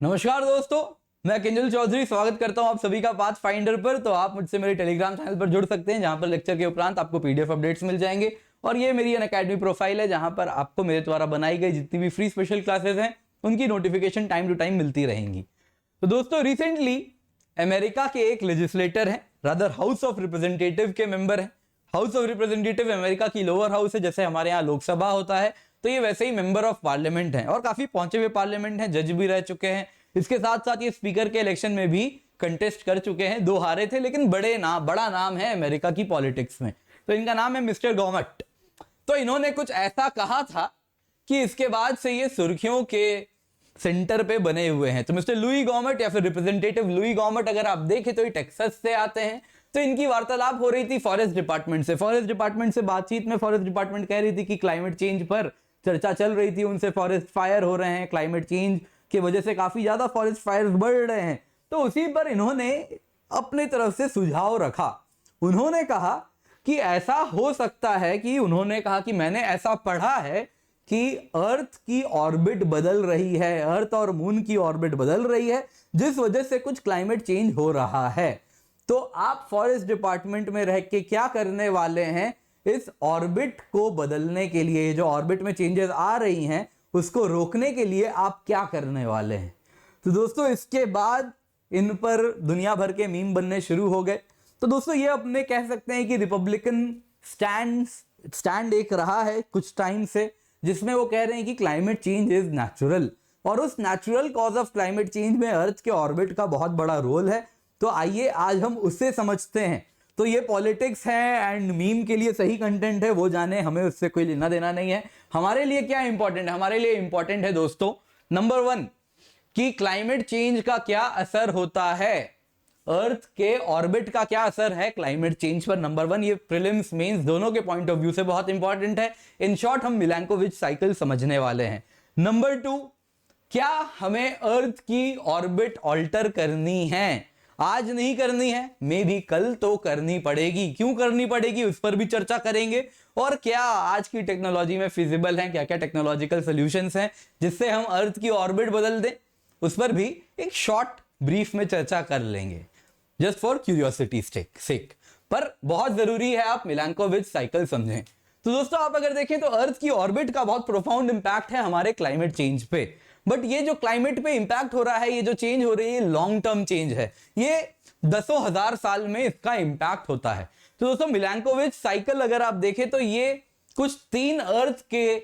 नमस्कार दोस्तों, मैं किंजल चौधरी स्वागत करता हूं आप सभी का पाथ फाइंडर पर। तो आप मुझसे मेरे टेलीग्राम चैनल पर जुड़ सकते हैं, जहां पर लेक्चर के उपरांत आपको पीडीएफ अपडेट्स मिल जाएंगे। और ये मेरी अनअकैडमी प्रोफाइल है, जहां पर आपको मेरे द्वारा बनाई गई जितनी भी फ्री स्पेशल क्लासेस हैं उनकी नोटिफिकेशन टाइम टू टाइम मिलती रहेंगी। तो दोस्तों, रिसेंटली अमेरिका के एक लेजिस्लेटर हैं, रादर हाउस ऑफ रिप्रेजेंटेटिव के मेंबर हैं। हाउस ऑफ रिप्रेजेंटेटिव अमेरिका की लोअर हाउस है, जैसे हमारे यहाँ लोकसभा होता है, तो ये वैसे ही मेंबर ऑफ पार्लियामेंट हैं और काफी पहुंचे हुए पार्लियामेंट हैं, जज भी रह चुके हैं। इसके साथ साथ ये स्पीकर के इलेक्शन में भी कंटेस्ट कर चुके हैं, 2 हारे थे, लेकिन बड़ा नाम है अमेरिका की पॉलिटिक्स में। तो इनका नाम है मिस्टर गॉमट। तो इन्होंने कुछ ऐसा कहा था कि इसके बाद से ये सुर्खियों के सेंटर पे बने हुए हैं। तो मिस्टर लुई गॉमट या फिर रिप्रेजेंटेटिव लुई गॉमट, अगर आप देखें तो ये टेक्सास से आते हैं। तो इनकी वार्तालाप हो रही थी फॉरेस्ट डिपार्टमेंट से। फॉरेस्ट डिपार्टमेंट से बातचीत में फॉरेस्ट डिपार्टमेंट कह रही थी कि क्लाइमेट चेंज पर चर्चा चल रही थी, उनसे फॉरेस्ट फायर हो रहे हैं, क्लाइमेट चेंज की वजह से काफी ज्यादा फॉरेस्ट फायर बढ़ रहे हैं। तो उसी पर इन्होंने अपनी तरफ से सुझाव रखा। उन्होंने कहा कि ऐसा हो सकता है कि मैंने ऐसा पढ़ा है कि अर्थ की ऑर्बिट बदल रही है, अर्थ और मून की ऑर्बिट बदल रही है, जिस वजह से कुछ क्लाइमेट चेंज हो रहा है। तो आप फॉरेस्ट डिपार्टमेंट में रह के क्या करने वाले हैं, इस ऑर्बिट को बदलने के लिए, जो ऑर्बिट में चेंजेस आ रही हैं उसको रोकने के लिए आप क्या करने वाले हैं। तो दोस्तों, इसके बाद इन पर दुनिया भर के मीम बनने शुरू हो गए। तो दोस्तों, ये अपने कह सकते हैं कि रिपब्लिकन स्टैंड एक रहा है कुछ टाइम से, जिसमें वो कह रहे हैं कि क्लाइमेट चेंज इज नेचुरल, और उस natural cause of climate change में अर्थ के ऑर्बिट का बहुत बड़ा रोल है। तो आइए आज हम उससे समझते हैं। तो ये पॉलिटिक्स है एंड मीम के लिए सही कंटेंट है, वो जाने, हमें उससे कोई लेना देना नहीं है। हमारे लिए क्या इंपॉर्टेंट है? हमारे लिए इंपॉर्टेंट है दोस्तों, नंबर 1 कि क्लाइमेट चेंज का क्या असर होता है, अर्थ के ऑर्बिट का क्या असर है क्लाइमेट चेंज पर। नंबर 1, ये प्रीलिम्स मेंस दोनों के पॉइंट ऑफ व्यू से बहुत इंपॉर्टेंट है। इन शॉर्ट, हम मिलैंकोविच साइकिल समझने वाले हैं। नंबर 2, क्या हमें अर्थ की ऑर्बिट ऑल्टर करनी है? आज नहीं करनी है, मे भी कल तो करनी पड़ेगी। क्यों करनी पड़ेगी, उस पर भी चर्चा करेंगे। और क्या आज की टेक्नोलॉजी में फिजिबल है, क्या क्या टेक्नोलॉजिकल सॉल्यूशंस हैं जिससे हम अर्थ की ऑर्बिट बदल दें, उस पर भी एक शॉर्ट ब्रीफ में चर्चा कर लेंगे, जस्ट फॉर क्यूरियोसिटी सेक। पर बहुत जरूरी है आप मिलैंकोविच साइकिल समझें। तो दोस्तों, आप अगर देखें तो अर्थ की ऑर्बिट का बहुत प्रोफाउंड इंपैक्ट है हमारे क्लाइमेट चेंज पे। बट ये जो क्लाइमेट पे इंपैक्ट हो रहा है, ये जो चेंज हो रही है, लॉन्ग टर्म चेंज है। ये दसों हजार साल में इसका इंपैक्ट होता है। तो दोस्तों, मिलैंकोविच साइकिल अगर आप देखें तो ये कुछ 3 अर्थ के,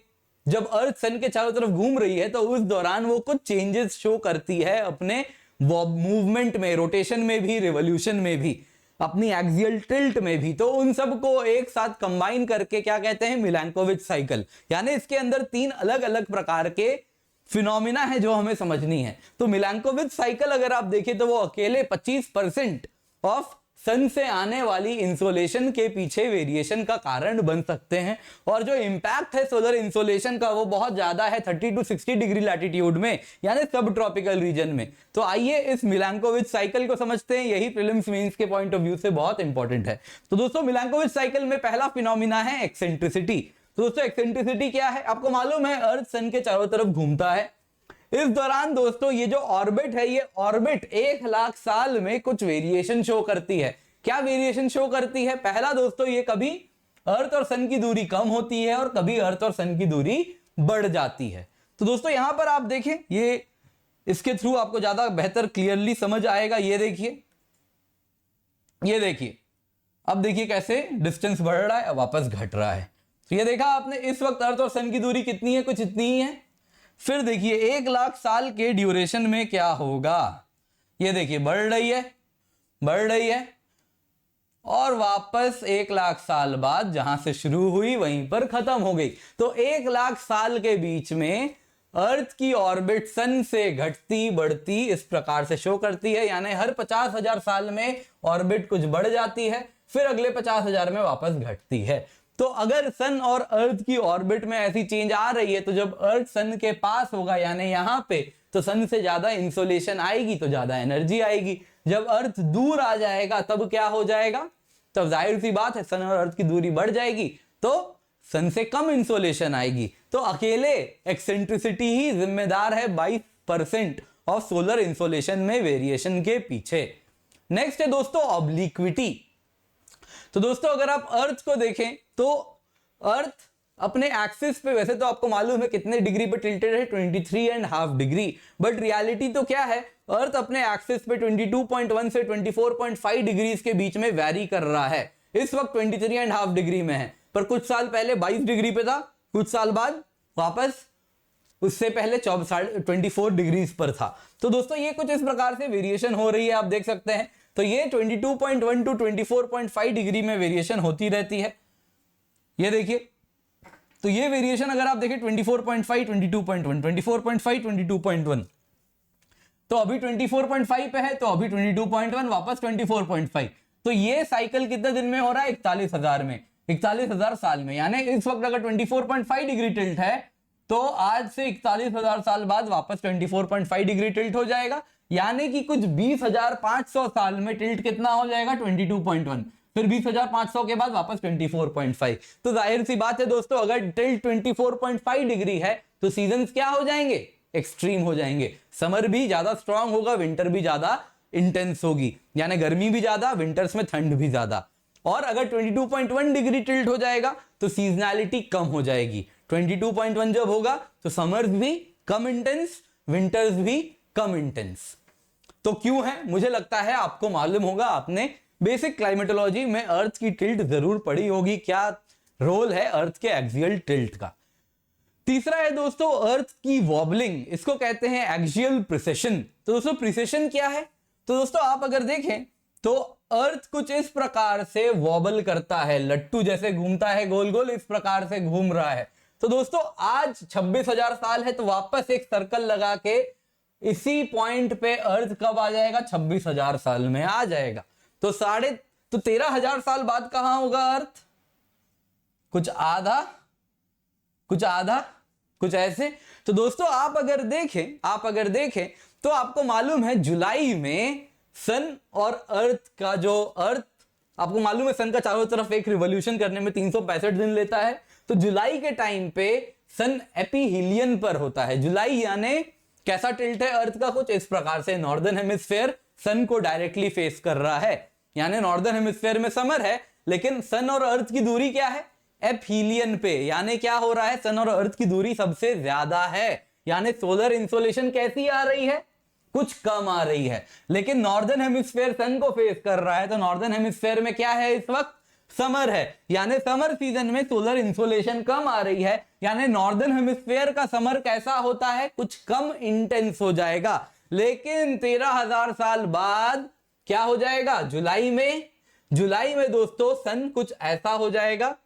जब अर्थ सन के चारों तरफ घूम रही है तो उस दौरान वो कुछ चेंजेस शो करती है अपने मूवमेंट में, रोटेशन में भी, रिवॉल्यूशन में भी, अपनी एक्सियल टिल्ट में भी। तो उन सबको एक साथ कंबाइन करके क्या कहते हैं, मिलैंकोविच साइकिल। यानी इसके अंदर 3 अलग अलग प्रकार के फिनोमिना है जो हमें समझनी है। तो मिलैंकोविच साइकिल अगर आप देखें तो वो अकेले 25% ऑफ सन से आने वाली इंसोलेशन के पीछे वेरिएशन का कारण बन सकते हैं। और जो इंपैक्ट है सोलर इंसोलेशन का, वो बहुत ज्यादा है 30 to 60 डिग्री लैटिट्यूड में, यानी सब ट्रॉपिकल रीजन में। तो आइए इस मिलैंकोविच साइकिल को समझते हैं, यही प्रीलिम्स मेंस के पॉइंट ऑफ व्यू से बहुत इंपॉर्टेंट है। तो दोस्तों, मिलैंकोविच साइकिल में पहला फिनोमिना है एक्सेंट्रिसिटी। तो दोस्तों, एक्सेंट्रिसिटी क्या है? आपको मालूम है अर्थ सन के चारों तरफ घूमता है। इस दौरान दोस्तों, ये जो ऑर्बिट है, ये ऑर्बिट 1 लाख साल में कुछ वेरिएशन शो करती है। क्या वेरिएशन शो करती है? पहला दोस्तों, ये कभी अर्थ और सन की दूरी कम होती है और कभी अर्थ और सन की दूरी बढ़ जाती है। तो दोस्तों, यहां पर आप देखें, ये इसके थ्रू आपको ज्यादा बेहतर क्लियरली समझ आएगा। ये देखिए, अब देखिए कैसे डिस्टेंस बढ़ रहा है और वापस घट रहा है। तो ये देखा आपने, इस वक्त अर्थ और सन की दूरी कितनी है? कुछ इतनी ही है। फिर देखिए 1 लाख साल के ड्यूरेशन में क्या होगा। ये देखिए बढ़ रही है और वापस 1 लाख साल बाद जहां से शुरू हुई वहीं पर खत्म हो गई। तो 1 लाख साल के बीच में अर्थ की ऑर्बिट सन से घटती बढ़ती इस प्रकार से शो करती है। यानी हर 50,000 साल में ऑर्बिट कुछ बढ़ जाती है, फिर अगले 50,000 में वापस घटती है। तो अगर सन और अर्थ की ऑर्बिट में ऐसी चेंज आ रही है, तो जब अर्थ सन के पास होगा, यानी यहां पे, तो सन से ज्यादा इंसोलेशन आएगी तो ज्यादा एनर्जी आएगी। जब अर्थ दूर आ जाएगा तब क्या हो जाएगा? तब जाहिर सी बात है सन और अर्थ की दूरी बढ़ जाएगी, तो सन से कम इंसोलेशन आएगी। तो अकेले एक्सेंट्रिसिटी ही जिम्मेदार है 22% ऑफ सोलर इंसोलेशन में वेरिएशन के पीछे। नेक्स्ट है दोस्तों ऑब्लिक्विटी। तो दोस्तों अगर आप अर्थ को देखें तो अर्थ अपने एक्सिस पे वैसे तो आपको मालूम है कितने डिग्री पे टिल्टेड है, 23.5 डिग्री, बट रियलिटी तो क्या है, अर्थ अपने एक्सिस पे 22.1 से 24.5 डिग्री के बीच में वैरी कर रहा है। इस वक्त 23.5 डिग्री में है, पर कुछ साल पहले 22 डिग्री पे था, कुछ साल बाद वापस उससे पहले 24 डिग्री पर था। तो दोस्तों ये कुछ इस प्रकार से वेरिएशन हो रही है, आप देख सकते हैं। तो ये 22.1 टू 24.5 डिग्री में वेरिएशन होती रहती है। ये देखिए, तो ये वेरिएशन अगर आप देखें 24.5, 22.1, 24.5, 22.1, तो अभी 24.5 पे है, तो अभी 22.1, वापस 24.5। तो ये साइकिल कितने दिन में हो रहा है? 41,000 में, 41,000 साल में। यानी इस वक्त अगर 24.5 डिग्री टिल्ट है तो आज से 41,000 साल बाद वापस 24.5 डिग्री टिल्ट हो जाएगा। यानी कि कुछ 20,500 साल में टिल्ट कितना हो जाएगा? 22.1। फिर 20,500 के बाद वापस 24.5। तो जाहिर सी बात है दोस्तों, अगर टिल्ट 24.5 डिग्री है तो सीजन्स क्या हो जाएंगे? एक्सट्रीम हो जाएंगे। समर भी ज्यादा स्ट्रांग होगा, विंटर भी ज्यादा इंटेंस होगी, यानी गर्मी भी ज्यादा, विंटर्स में ठंड भी ज्यादा। और अगर 22.1 डिग्री टिल्ट हो जाएगा तो सीजनैलिटी कम हो जाएगी। 22.1 जब होगा तो समर्स भी कम इंटेंस, विंटर्स भी कम इंटेंस। तो क्यों है? मुझे लगता है आपको मालूम होगा, आपने बेसिक क्लाइमेटोलॉजी में अर्थ की टिल्ट जरूर पढ़ी होगी, क्या रोल है अर्थ के एक्सियल टिल्ट का। तीसरा है दोस्तों अर्थ की वॉबलिंग, इसको कहते हैं एक्सियल प्रिसेशन। तो दोस्तों प्रिसेशन क्या है? तो दोस्तों आप अगर देखें तो अर्थ कुछ इस प्रकार से वॉबल करता है, लट्टू जैसे घूमता है गोल गोल, इस प्रकार से घूम रहा है। तो दोस्तों आज 26,000 साल है, तो वापस एक सर्कल लगा के इसी पॉइंट पे अर्थ कब आ जाएगा? 26,000 साल में आ जाएगा। तो 13,000 साल बाद कहां होगा अर्थ? कुछ आधा, कुछ ऐसे। तो दोस्तों आप अगर देखें तो आपको मालूम है जुलाई में सन और अर्थ का जो अर्थ, आपको मालूम है सन का चारों तरफ एक रिवॉल्यूशन करने में 365 दिन लेता है। तो जुलाई के टाइम पे सन एपीहीलियन पर होता है। जुलाई यानी कैसा टिल्ट है अर्थ का? कुछ इस प्रकार से नॉर्दर्न हेमिस्फीयर सन को डायरेक्टली फेस कर रहा है, यानी नॉर्दर्न हेमिस्फीयर में समर है, लेकिन सन और अर्थ की दूरी क्या है? एपीहीलियन पे। यानी क्या हो रहा है? सन और अर्थ की दूरी सबसे ज्यादा है, यानी सोलर इंसोलेशन कैसी आ रही है? कुछ कम आ रही है। लेकिन नॉर्दर्न हेमिस्फीयर सन को फेस कर रहा है, तो नॉर्दर्न हेमिस्फीयर में क्या है इस वक्त? समर है, यानी समर सीजन में सोलर इंसोलेशन कम आ रही है, यानी नॉर्दर्न हेमिस्फीयर का समर कैसा होता है? कुछ कम इंटेंस हो जाएगा। लेकिन 13,000 साल बाद क्या हो जाएगा? जुलाई में दोस्तों सन कुछ ऐसा हो जाएगा।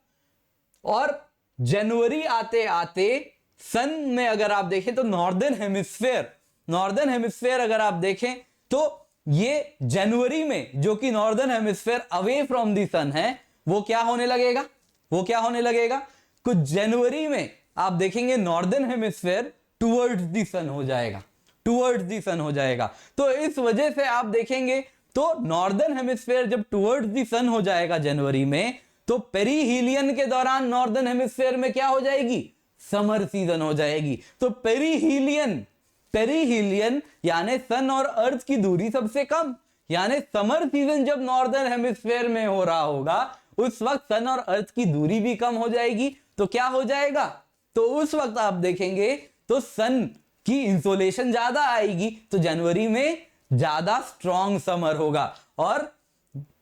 और जनवरी आते आते सन में अगर आप देखें तो नॉर्दर्न हेमिस्फीयर अगर आप देखें तो ये जनवरी में, जो कि northern hemisphere away from the sun है, वो क्या होने लगेगा? कुछ जनवरी में आप देखेंगे नॉर्दर्न हेमिस्फीयर टुवर्ड्स द सन हो जाएगा। तो इस वजह से आप देखेंगे तो नॉर्दर्न हेमिस्फीयर जब टुवर्ड्स द सन हो जाएगा जनवरी में, तो पेरीहीलियन के दौरान नॉर्दर्न हेमिस्फीयर में क्या हो जाएगी? समर सीजन हो जाएगी। तो पेरीहीलियन यानी सन और अर्थ की दूरी सबसे कम, यानी समर सीजन जब नॉर्दर्न हेमिस्फीयर में हो रहा होगा उस वक्त सन और अर्थ की दूरी भी कम हो जाएगी। तो क्या हो जाएगा? तो उस वक्त आप देखेंगे तो सन की इंसोलेशन ज्यादा आएगी, तो जनवरी में ज्यादा स्ट्रॉन्ग समर होगा। और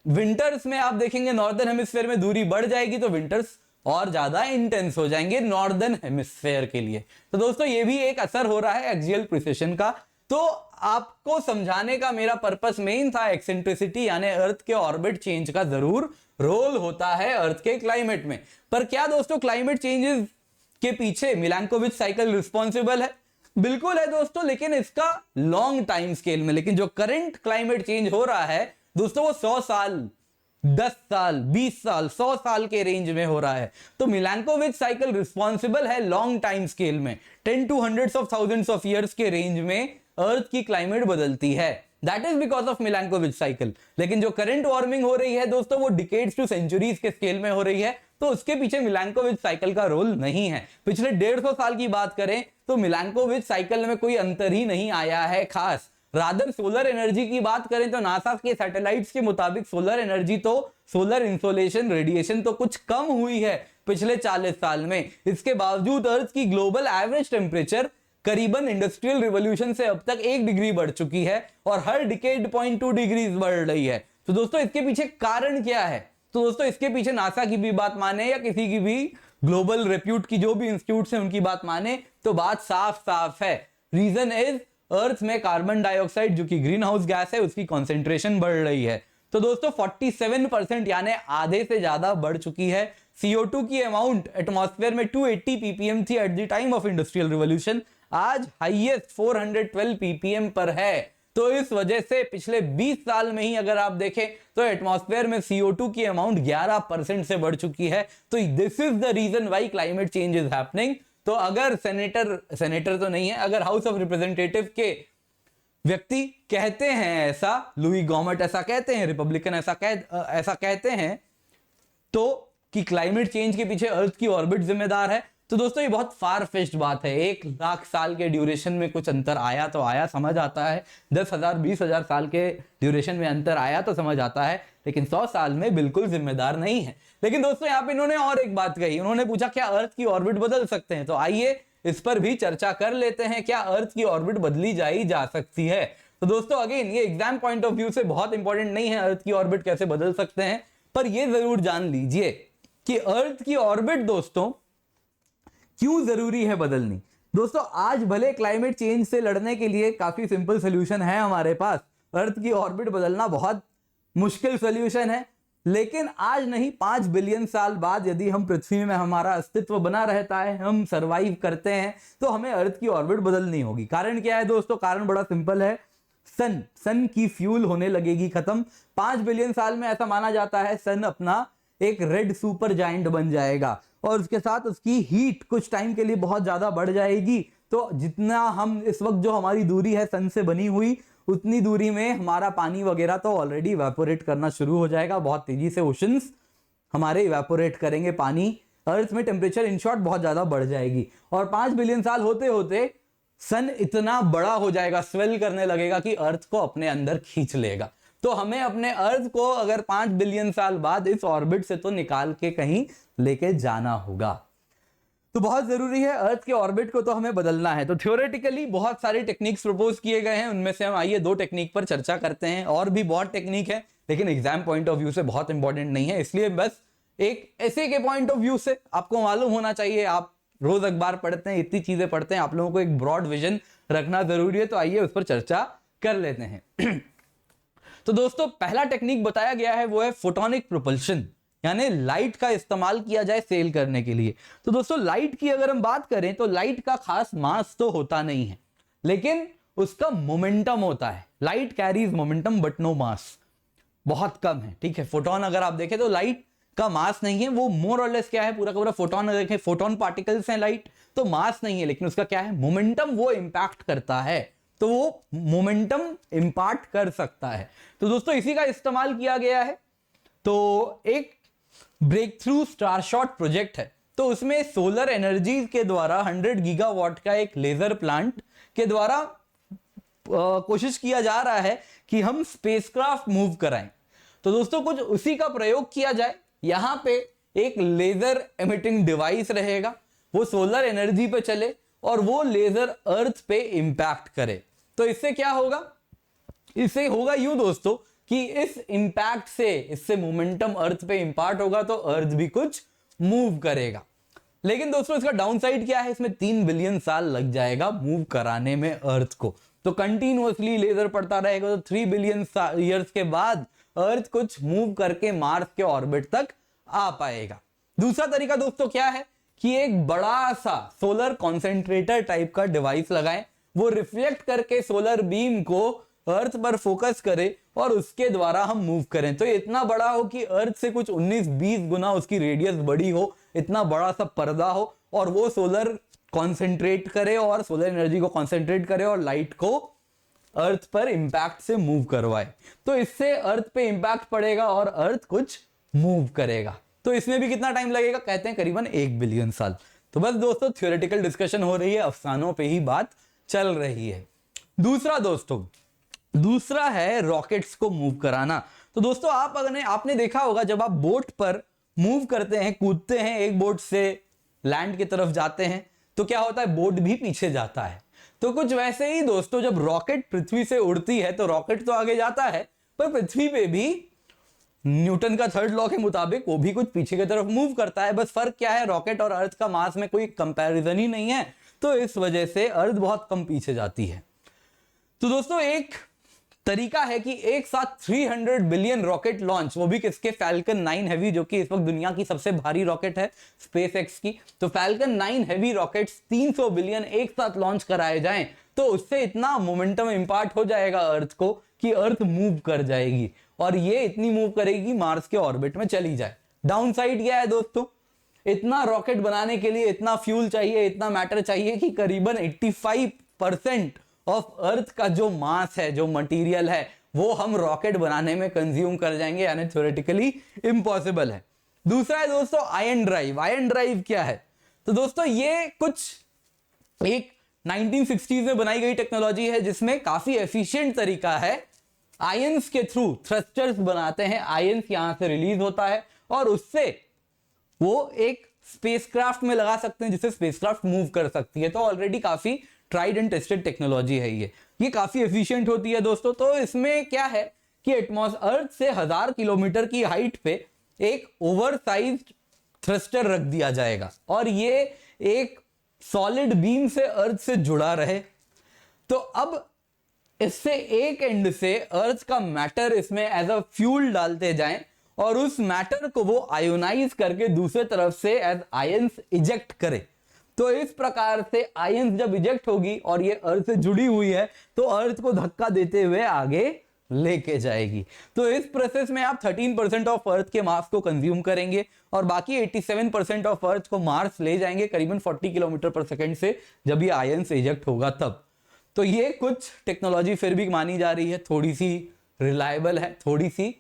विंटर्स में आप देखेंगे नॉर्दर्न हेमिस्फीयर में दूरी बढ़ जाएगी, तो विंटर्स और ज्यादा इंटेंस हो जाएंगे नॉर्दर्न हेमिस्फीयर के लिए। तो दोस्तों ये भी एक असर हो रहा है एक्सियल प्रिसेशन का। तो आपको समझाने का मेरा पर्पस मेन था एक्सेंट्रिसिटी, यानी अर्थ के ऑर्बिट चेंज का जरूर रोल होता है अर्थ के क्लाइमेट में। पर क्या दोस्तों क्लाइमेट चेंजेस के पीछे मिलैंकोविच साइकिल रिस्पॉन्सिबल है? बिल्कुल है दोस्तों, लेकिन इसका लॉन्ग टाइम स्केल में। लेकिन जो करंट क्लाइमेट चेंज हो रहा है दोस्तों वो 100 साल, 10 साल, 20 साल, 100 साल के रेंज में हो रहा है। तो मिलैंकोविच साइकिल रिस्पॉन्सिबल है लॉन्ग टाइम स्केल में, 10 to hundreds of thousands of years के रेंज में अर्थ की क्लाइमेट बदलती है। That is because of Milankovitch cycle. लेकिन जो करंट वार्मिंग हो रही है दोस्तों वो डिकेड्स टू सेंचुरीज के स्केल में हो रही है, तो उसके पीछे मिलैंकोविच साइकिल का रोल नहीं है। पिछले 150 साल की बात करें तो मिलैंकोविच साइकिल में कोई अंतर ही नहीं आया है खास। रादर सोलर एनर्जी की बात करें तो नासा के सैटेलाइट्स के मुताबिक सोलर एनर्जी तो सोलर इंसोलेशन रेडिएशन तो कुछ कम हुई है पिछले 40 साल में। इसके बावजूद अर्थ की ग्लोबल एवरेज टेम्परेचर करीबन इंडस्ट्रियल रिवॉल्यूशन से अब तक 1 डिग्री बढ़ चुकी है और हर डिकेड 0.2 डिग्री बढ़ रही है। तो दोस्तों इसके पीछे कारण क्या है? तो दोस्तों इसके पीछे नासा की भी बात माने या किसी की भी ग्लोबल रेप्यूट की जो भी इंस्टीट्यूट है उनकी बात माने तो बात साफ साफ है। रीजन इज अर्थ में कार्बन डाइऑक्साइड जो कि ग्रीन हाउस गैस है उसकी कॉन्सेंट्रेशन बढ़ रही है। तो दोस्तों 47% यानी आधे से ज्यादा बढ़ चुकी है। CO2 की अमाउंट एटमॉस्फेयर में 280 ppm थी at the time of industrial revolution, आज हाईएस्ट 412 ppm पर है। तो इस वजह से पिछले 20 साल में ही अगर आप देखें तो एटमॉस्फेयर में CO2 की अमाउंट 11% से बढ़ चुकी है। तो this is the reason why climate change is happening. तो अगर सेनेटर तो नहीं है, अगर हाउस ऑफ रिप्रेजेंटेटिव के व्यक्ति कहते हैं ऐसा, लुई गॉर्मेट ऐसा कहते हैं, रिपब्लिकन ऐसा कहते हैं तो कि क्लाइमेट चेंज के पीछे अर्थ की ऑर्बिट जिम्मेदार है, तो दोस्तों ये बहुत फार फेच्ड बात है। 1 लाख साल के ड्यूरेशन में कुछ अंतर आया तो आया, समझ आता है। 10,000 20,000 साल के ड्यूरेशन में अंतर आया तो समझ आता है, लेकिन 100 साल में बिल्कुल जिम्मेदार नहीं है। लेकिन दोस्तों यहाँ पे इन्होंने और एक बात कही, उन्होंने पूछा क्या अर्थ की ऑर्बिट बदल सकते हैं? तो आइए इस पर भी चर्चा कर लेते हैं, क्या अर्थ की ऑर्बिट बदली जा सकती है? तो दोस्तों अगेन ये एग्जाम पॉइंट ऑफ व्यू से बहुत इंपॉर्टेंट नहीं है अर्थ की ऑर्बिट कैसे बदल सकते हैं, पर ये जरूर जान लीजिए कि अर्थ की ऑर्बिट दोस्तों क्यों जरूरी है बदलनी। दोस्तों आज भले क्लाइमेट चेंज से लड़ने के लिए काफी सिंपल सोल्यूशन है हमारे पास, अर्थ की ऑर्बिट बदलना बहुत मुश्किल सोल्यूशन है, लेकिन आज नहीं 5 बिलियन साल बाद यदि हम पृथ्वी में हमारा अस्तित्व बना रहता है, हम सरवाइव करते हैं, तो हमें अर्थ की ऑर्बिट बदलनी होगी। कारण क्या है दोस्तों? कारण बड़ा सिंपल है, सन की फ्यूल होने लगेगी खत्म। 5 बिलियन साल में ऐसा माना जाता है सन अपना एक रेड सुपर जायंट बन जाएगा और उसके साथ उसकी हीट कुछ टाइम के लिए बहुत ज्यादा बढ़ जाएगी। तो जितना हम इस वक्त जो हमारी दूरी है सन से बनी हुई, उतनी दूरी में हमारा पानी वगैरह तो ऑलरेडी इवेपोरेट करना शुरू हो जाएगा। बहुत तेजी से ओशंस हमारे इवेपोरेट करेंगे पानी, अर्थ में टेम्परेचर इन शॉर्ट बहुत ज्यादा बढ़ जाएगी और 5 बिलियन साल होते होते सन इतना बड़ा हो जाएगा, स्वेल करने लगेगा कि अर्थ को अपने अंदर खींच लेगा। तो हमें अपने अर्थ को अगर 5 बिलियन साल बाद इस ऑर्बिट से तो निकाल के कहीं लेके जाना होगा। तो बहुत जरूरी है अर्थ के ऑर्बिट को तो हमें बदलना है। तो थ्योरेटिकली बहुत सारे टेक्निक्स प्रपोज किए गए हैं, उनमें से हम आइए 2 टेक्निक पर चर्चा करते हैं। और भी बहुत टेक्निक है लेकिन एग्जाम पॉइंट ऑफ व्यू से बहुत इंपॉर्टेंट नहीं है, इसलिए बस एक ऐसे के पॉइंट ऑफ व्यू से आपको मालूम होना चाहिए। आप रोज अखबार पढ़ते हैं, इतनी चीजें पढ़ते हैं, आप लोगों को एक ब्रॉड विजन रखना जरूरी है। तो आइए उस पर चर्चा कर लेते हैं। तो दोस्तों पहला टेक्निक बताया गया है वो है फोटोनिक प्रोपल्शन, यानी लाइट का इस्तेमाल किया जाए सेल करने के लिए। तो दोस्तों लाइट की अगर हम बात करें तो लाइट का खास मास तो होता नहीं है, लेकिन उसका मोमेंटम होता है। Light carries momentum but no mass, बहुत कम है। ठीक है, फोटोन अगर आप देखें तो लाइट का मास नहीं है, वो मोर और लेस क्या है, पूरा का पूरा फोटोन अगर देखें, फोटोन पार्टिकल्स हैं लाइट, तो मास नहीं है, लेकिन उसका क्या है, मोमेंटम वो इंपैक्ट करता है। तो वो मोमेंटम इंपार्ट कर सकता है। तो दोस्तों इसी का इस्तेमाल किया गया है। तो एक ब्रेक थ्रू स्टारशॉट प्रोजेक्ट है, तो उसमें सोलर एनर्जी के द्वारा 100 गीगावाट का एक लेजर प्लांट के द्वारा कोशिश किया जा रहा है कि हम स्पेसक्राफ्ट मूव कराएं। तो दोस्तों कुछ उसी का प्रयोग किया जाए। यहां पे एक लेजर एमिटिंग डिवाइस रहेगा, वो सोलर एनर्जी पे चले और वो लेजर अर्थ पे इंपैक्ट करे। तो इससे क्या होगा, इससे होगा यूं दोस्तों कि इस इंपैक्ट से, इससे मोमेंटम अर्थ पे इंपार्ट होगा तो अर्थ भी कुछ मूव करेगा। लेकिन दोस्तों इसका डाउन साइड क्या है, इसमें 3 बिलियन साल लग जाएगा मूव कराने में अर्थ को। तो कंटिन्यूअसली लेजर पड़ता रहेगा, तो 3 बिलियन ईयर्स के बाद अर्थ कुछ मूव करके मार्स के ऑर्बिट तक आ पाएगा। दूसरा तरीका दोस्तों क्या है कि एक बड़ा सा सोलर कॉन्सेंट्रेटर टाइप का डिवाइस लगाएं, वो रिफ्लेक्ट करके सोलर बीम को अर्थ पर फोकस करे और उसके द्वारा हम मूव करें। तो इतना बड़ा हो कि अर्थ से कुछ 19-20 गुना उसकी रेडियस बड़ी हो, इतना बड़ा सा पर्दा हो और वो सोलर कॉन्सेंट्रेट करे और सोलर एनर्जी को कॉन्सेंट्रेट करे और लाइट को अर्थ पर इंपैक्ट से मूव करवाए। तो इससे अर्थ पे इंपैक्ट पड़ेगा और अर्थ कुछ मूव करेगा। तो इसमें भी कितना टाइम लगेगा, कहते हैं करीबन 1 बिलियन साल। तो बस दोस्तों थ्योरेटिकल डिस्कशन हो रही है, अफसानों पे ही बात चल रही है। दूसरा है रॉकेट्स को मूव कराना। तो दोस्तों आपने देखा होगा जब आप बोट पर मूव करते हैं, कूदते हैं, एक बोट से लैंड की तरफ जाते हैं तो क्या होता है, बोट भी पीछे जाता है। तो कुछ वैसे ही दोस्तों जब रॉकेट पृथ्वी से उड़ती है तो रॉकेट तो आगे जाता है, पर पृथ्वी पे भी न्यूटन का थर्ड लॉ के मुताबिक वो भी कुछ पीछे की तरफ मूव करता है। बस फर्क क्या है, रॉकेट और अर्थ का मास में कोई कंपैरिजन ही नहीं है, तो इस वजह से अर्थ बहुत कम पीछे जाती है। तो दोस्तों एक तरीका है कि एक साथ 300 बिलियन रॉकेट लॉन्च, वो भी किसके, फैल्कन 9 हैवी, जो कि इस वक्त दुनिया की सबसे भारी रॉकेट है स्पेसएक्स की। तो फैल्कन 9 हैवी रॉकेट्स 300 बिलियन एक साथ लॉन्च कराए जाएं तो उससे इतना मोमेंटम इंपार्ट हो जाएगा अर्थ को कि अर्थ मूव कर जाएगी, और ये इतनी मूव करेगी मार्स के ऑर्बिट में चली जाए। डाउन साइड क्या है दोस्तों, इतना रॉकेट बनाने के लिए इतना फ्यूल चाहिए, इतना मैटर चाहिए कि करीबन 85% ऑफ अर्थ का जो मास है, जो मटेरियल है, वो हम रॉकेट बनाने में कंज्यूम कर जाएंगे, यानी थ्योरेटिकली इम्पॉसिबल है। दूसरा है दोस्तों आयन ड्राइव। आयन ड्राइव क्या है, तो दोस्तों ये कुछ एक 1960s में बनाई गई टेक्नोलॉजी है जिसमें काफी एफिशिएंट तरीका है, आयंस के थ्रू थ्रस्टर्स बनाते हैं, आयंस यहां से रिलीज होता है और उससे वो एक स्पेसक्राफ्ट में लगा सकते हैं जिससे स्पेसक्राफ्ट मूव कर सकती है। तो ऑलरेडी काफी ट्राइड एंड टेस्टेड टेक्नोलॉजी है ये काफी एफिशिएंट होती है दोस्तों। तो इसमें क्या है कि अर्थ से 1000 किलोमीटर की हाइट पे एक ओवरसाइज्ड थ्रस्टर रख दिया जाएगा और ये एक सॉलिड बीम से अर्थ से जुड़ा रहे। तो अब इससे एक एंड से अर्थ का मैटर इसमें एज अ फ्यूल डालते जाएं और उस मैटर को वो आयोनाइज करके दूसरे तरफ से एज आयंस इजेक्ट करे। तो इस प्रकार से आयंस जब इजेक्ट होगी और ये अर्थ से जुड़ी हुई है तो अर्थ को धक्का देते हुए आगे लेके जाएगी। तो इस प्रोसेस में आप 13% ऑफ अर्थ के मास को कंज्यूम करेंगे और बाकी 87% ऑफ अर्थ को मार्स ले जाएंगे करीबन 40 किलोमीटर पर सेकंड से, जब ये आयंस इजेक्ट होगा तब। तो ये कुछ टेक्नोलॉजी फिर भी मानी जा रही है, थोड़ी सी रिलायबल है, थोड़ी सी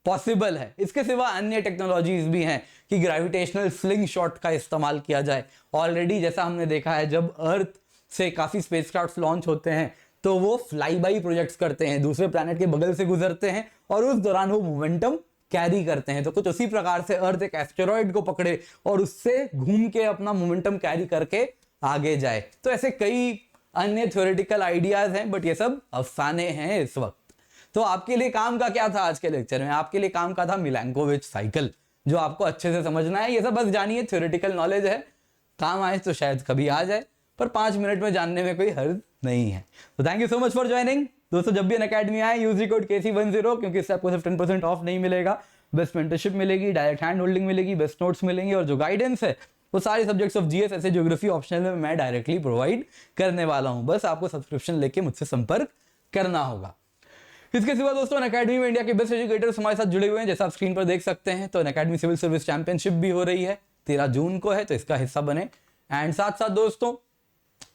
पॉसिबल है। इसके सिवा अन्य टेक्नोलॉजीज भी हैं कि ग्रेविटेशनल स्लिंग शॉट का इस्तेमाल किया जाए। ऑलरेडी जैसा हमने देखा है जब अर्थ से काफी स्पेसक्राफ्ट लॉन्च होते हैं तो वो फ्लाई बाई प्रोजेक्ट्स करते हैं, दूसरे प्लैनेट के बगल से गुजरते हैं और उस दौरान वो मोमेंटम कैरी करते हैं। तो कुछ उसी प्रकार से अर्थ एक एस्टेरॉइड को पकड़े और उससे घूम के अपना मोमेंटम कैरी करके आगे जाए। तो ऐसे कई अन्य थ्योरेटिकल आइडियाज हैं, बट ये सब अफसाने हैं इस वक्त। तो आपके लिए काम का क्या था आज के लेक्चर में, आपके लिए काम का था मिलैंकोविच साइकिल, जो आपको अच्छे से समझना है। ये सब बस जानिए, थ्योरेटिकल नॉलेज है, काम आए तो शायद कभी आ जाए, पर 5 मिनट में जानने में कोई हर्ज नहीं है। तो thank you so much for joining दोस्तों। जब भी अनअकैडमी आए यूज कोड KC10, क्योंकि इससे आपको सिर्फ 10% ऑफ नहीं मिलेगा, बेस्ट मेंटरशिप मिलेगी, डायरेक्ट हैंड होल्डिंग मिलेगी, बेस्ट नोट्स मिलेंगे और जो गाइडेंस है वो सारे सब्जेक्ट्स ऑफ जीएस, ऐसे ज्योग्राफी ऑप्शनल में मैं डायरेक्टली प्रोवाइड करने वाला हूं। बस आपको सब्सक्रिप्शन लेके मुझसे संपर्क करना होगा। इसके सिवा दोस्तों अनअकैडमी में इंडिया के बेस्ट एजुकेटर्स हमारे साथ जुड़े हुए हैं, जैसा आप स्क्रीन पर देख सकते हैं। तो अनअकैडमी सिविल सर्विस चैंपियनशिप भी हो रही है, 13 जून को है, तो इसका हिस्सा बने। एंड साथ साथ दोस्तों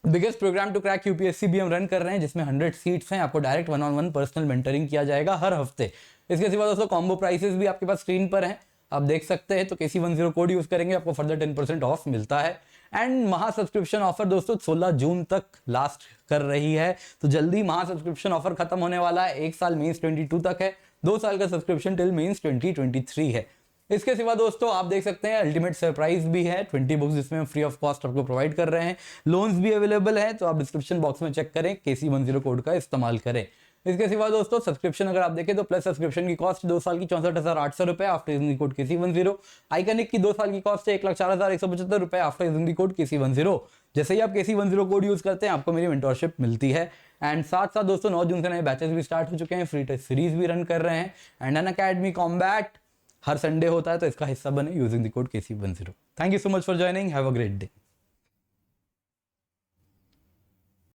biggest programme to crack UPSC भी हम रन कर रहे हैं, जिसमें 100 सीट्स हैं, आपको डायरेक्ट 1-on-1 पर्सनल मेंटरिंग किया जाएगा हर हफ्ते। इसके सिवा दोस्तों कॉम्बो प्राइसेस भी आपके पास स्क्रीन पर हैं, आप देख सकते हैं। तो KC10 कोड यूज करेंगे आपको फर्दर 10% ऑफ मिलता है। एंड महा सब्सक्रिप्शन ऑफर दोस्तों 16 जून तक लास्ट कर रही है, तो जल्दी महा सब्सक्रिप्शन ऑफर खत्म होने वाला है। 1 साल मेंस 22 तक है, 2 साल का सब्सक्रिप्शन टिल मेंस 2023 है। इसके सिवा दोस्तों आप देख सकते हैं अल्टीमेट सरप्राइज भी है, 20 बुक्स जिसमें हम फ्री ऑफ कॉस्ट आपको प्रोवाइड कर रहे हैं। लोन्स भी अवेलेबल है, तो आप डिस्क्रिप्शन बॉक्स में चेक करें, KC10 कोड का इस्तेमाल करें। इसके सिवा दोस्तों सब्सक्रिप्शन अगर आप देखें तो प्लस सब्सक्रिप्शन की कॉस्ट 2 साल की 64,800 रुपए after using code KC10। Iconic की 2 साल की कॉस्ट है 1,04,175 रुपए आफ्टर यूजिंग कोड KC10। जैसे ही आप KC10 कोड यूज करते हैं आपको मेरी मेंटरशिप मिलती है। एंड साथ साथ दोस्तों 9 जून से नए बैचेस भी स्टार्ट हो चुके हैं, फ्री टेस्ट सीरीज भी रन कर रहे हैं। And Unacademy combat her Sunday होता है, तो इसका हिस्सा बने using the code KC10। Thank you so much for joining, have a great day.